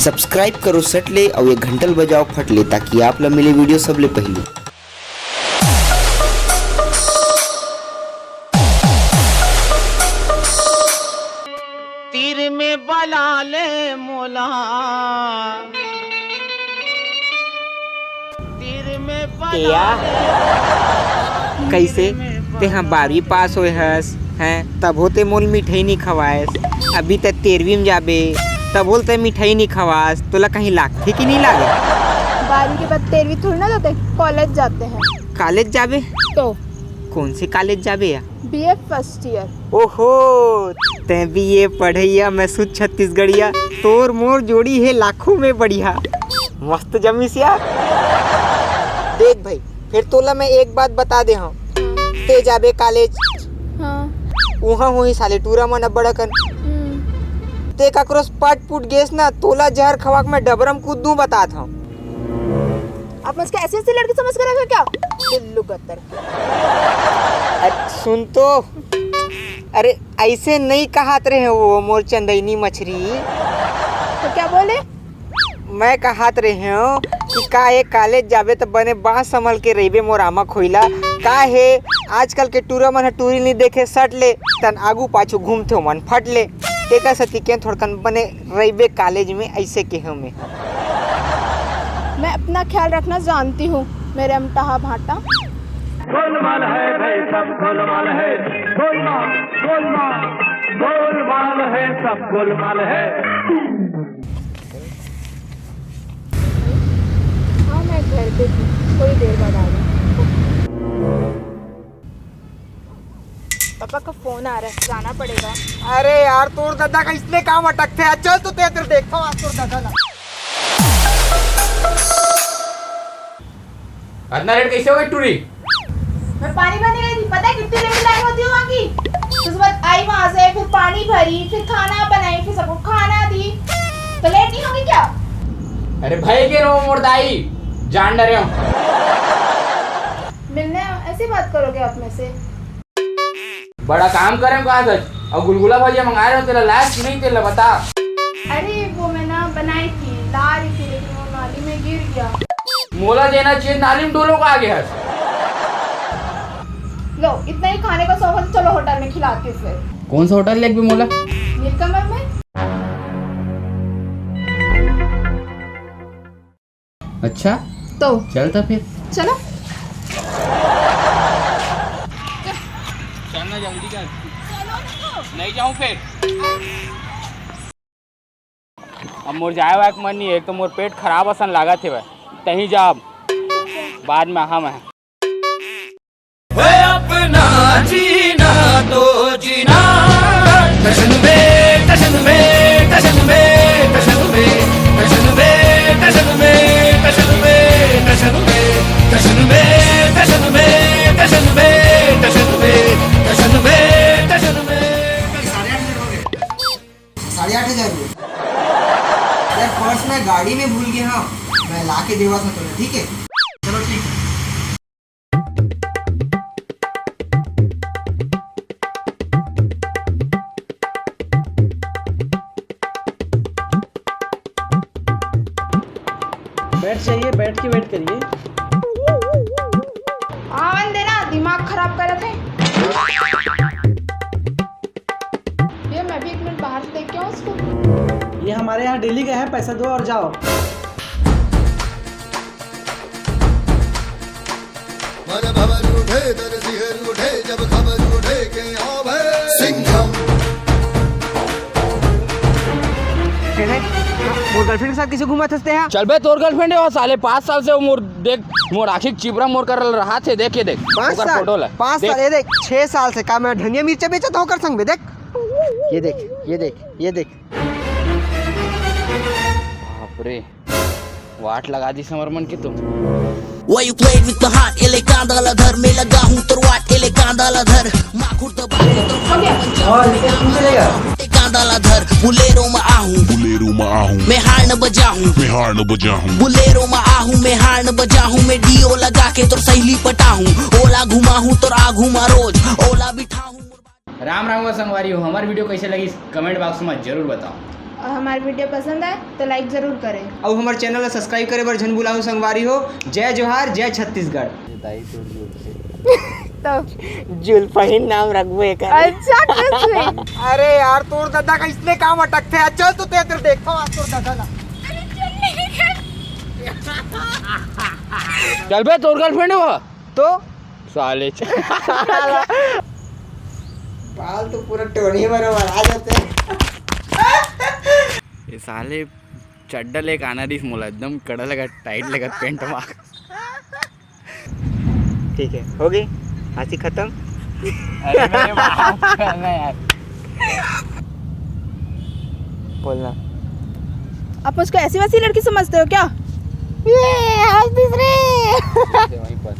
Subscribe करो सटले और ये घंटल बजाओ फटले ताकि आप ला मिले वीडियो सबले पहले। तीर में बला ले मोला, तीर में बला कैसे ते हाँ 12वीं पास होए हस हैं तब होते मोल मिठाई नहीं खवाएस। अभी तक 13वीं में जाबे तब बोलते मिठाई नहीं खवास। तोला कहीं लागते कि नहीं लागे? 12वीं के बाद 13वीं थोड़ी ना जाते, कॉलेज जाते हैं। कॉलेज जाबे तो कौन से कॉलेज जाबे या? BA first year. ओहो ते बीए पढ़ैया मैं सुध छत्तीसगढ़िया। तोर मोर जोड़ी है लाखों में बढ़िया। मस्त जमीस यार। देख भाई फिर तोला मैं एक बात बता दे हूँ, ते जाबे कॉलेज हाँ। वहाँ होही साले टूरा मन बड़कन ते ककरोस पट पुट गेस ना तोला जहर खवाक मैं डबरम कूदू बतात हूँ। आप मुझको ऐसी ऐसी लड़की समझ कर रखे क्या? दिल्लू गत्तर। सुन तो, अरे ऐसे नहीं कहात रहे वो मोर चंदैनी मछरी। तो क्या बोले? मैं कहात रहे हूँ कि का एक कॉलेज जाबे तो बने बाँस संभल के रहिबे मोर आमा खोइला। का है आजकल के टूरा मन टूरी नहीं देखे सट ले तन आगू पाछू घूमते मन फट ले। तेका सती के थोड़कन बने रहिबे कॉलेज में ऐसे के हूँ मैं अपना ख्याल रखना जानती हूँ मेरे अमटाहा भाटा। गोलमाल है भाई सब गोलमाल है, गोलमाल गोलमाल गोलमाल है सब गोलमाल है। हाँ मैं घर पे थी, थोड़ी देर बाद आ गई। पापा का फोन आ रहा है, जाना पड़ेगा। अरे यार तोर दादा का इसलिए काम अटकते है। चल तू तेरे देखता हूँ आज तोर दादा ना। इतना रेट कैसे हो गई टूरी? मैं पानी भरने गई थी, पता है कितनी लंबी लाइन होती है वहाँ की। उसके बाद आई वहाँ से, फिर पानी भरी, फिर खाना बनाई, फिर सबको खाना दी। तो लेट नहीं होगी क्या? अरे भाई के रो मोरदाई जान डरे हो। मिलने ऐसी बात करोगे आप में से? बड़ा काम करे कहा सच और गुलगुला भजिया मंगा रहे हो तेरा लास्ट नहीं तेरा बता। अरे वो मैं ना बनाई थी, ला रही थी, लेकिन वो नाली में गिर गया। मोला देना चाहिए नाली में डोलो को आगे हस। लो इतना ही खाने का शौक है, चलो होटल में खिलाती हूँ फिर। कौन सा होटल लेक भी मोला? नीलकमल में। अच्छा तो चलता फिर चलो। चलना जल्दी कर। नहीं जाऊँ फिर अब मोर जाए वाक मन नहीं है। एक तो मोर पेट खराब असन लागत है तहीं जाब बाद में हम है। अपना जीना तो जीना टशन में टशन में टशन में टशन में टशन में टशन में टशन में टशन में टशन में टशन में टशन में टशन में टशन में टशन में 8,500 रुपये यार पर्स मैं गाड़ी में भूल गया हाँ, मैं ला के देवा था तुम्हें। ठीक है चलो ठीक है। बैठ जाइए, बैठ के वेट करिए। आवन देना, दिमाग खराब कर रहे थे। ये मैं भी 1 मिनट बाहर से देख के आऊँ उसको। ये हमारे यहाँ डेली का है, पैसा दो और जाओ। मन भवन उठे दर सिहर उठे जब खबर उठे के अब है सिंघम। मोर गर्लफ्रेंड के साथ किसे घुमा थसते हैं? चल बे तोर गर्लफ्रेंड है वो साले 5 साल से वो मोर देख मोर आखिर चिबरा मोर कर रहा थे। देख ये देख 5 साल फोटो ला 5 साल ये देख 6 साल से का मैं धनिया मिर्चा बेचा होकर संग में। देख ये देख ये देख ये देख। बाप रे वाट लगा दी समरमन की तुम। Why you played with the heart? एले कांदा धर में लगा हूँ तो वाट एले कांदा धर माखुर दबा कांदा धर बुलेरो में आहूँ मैं हार न बजाऊँ बुलेरो में आहूँ मैं हार न बजाऊँ मैं डीओ लगा के तो सहेली पटाऊँ ओला घुमाऊँ तो आ घुमा रोज ओला बिठाऊँ। राम राम संगवारी हो। हमारी वीडियो कैसे लगी कमेंट बॉक्स में जरूर बताओ। और हमारी वीडियो पसंद आए तो लाइक ज़रूर करें। और हमारे चैनल को सब्सक्राइब करे बर झन बुलाऊ संगवारी हो। जय जोहार, जय छत्तीसगढ़। तो जुल्फहीन नाम रखबो एकर। अच्छा कुछ अरे यार तोर दादा का इसलिए काम अटकते है। चल तो तेरे देखता हूँ आज तोर दादा का। चल बे तोर गर्लफ्रेंड है वो तो साले बाल तो पूरा टोनी बराबर आ जाते हैं। ये साले चड्डा लेके आना दिस मोला एकदम कड़ा लगा टाइट लगा पेंट मार। ठीक है, हो गई हंसी खत्म। अरे मेरे बाप करना यार। बोलना आप उसको ऐसी वैसी लड़की समझते हो क्या? वहीं पर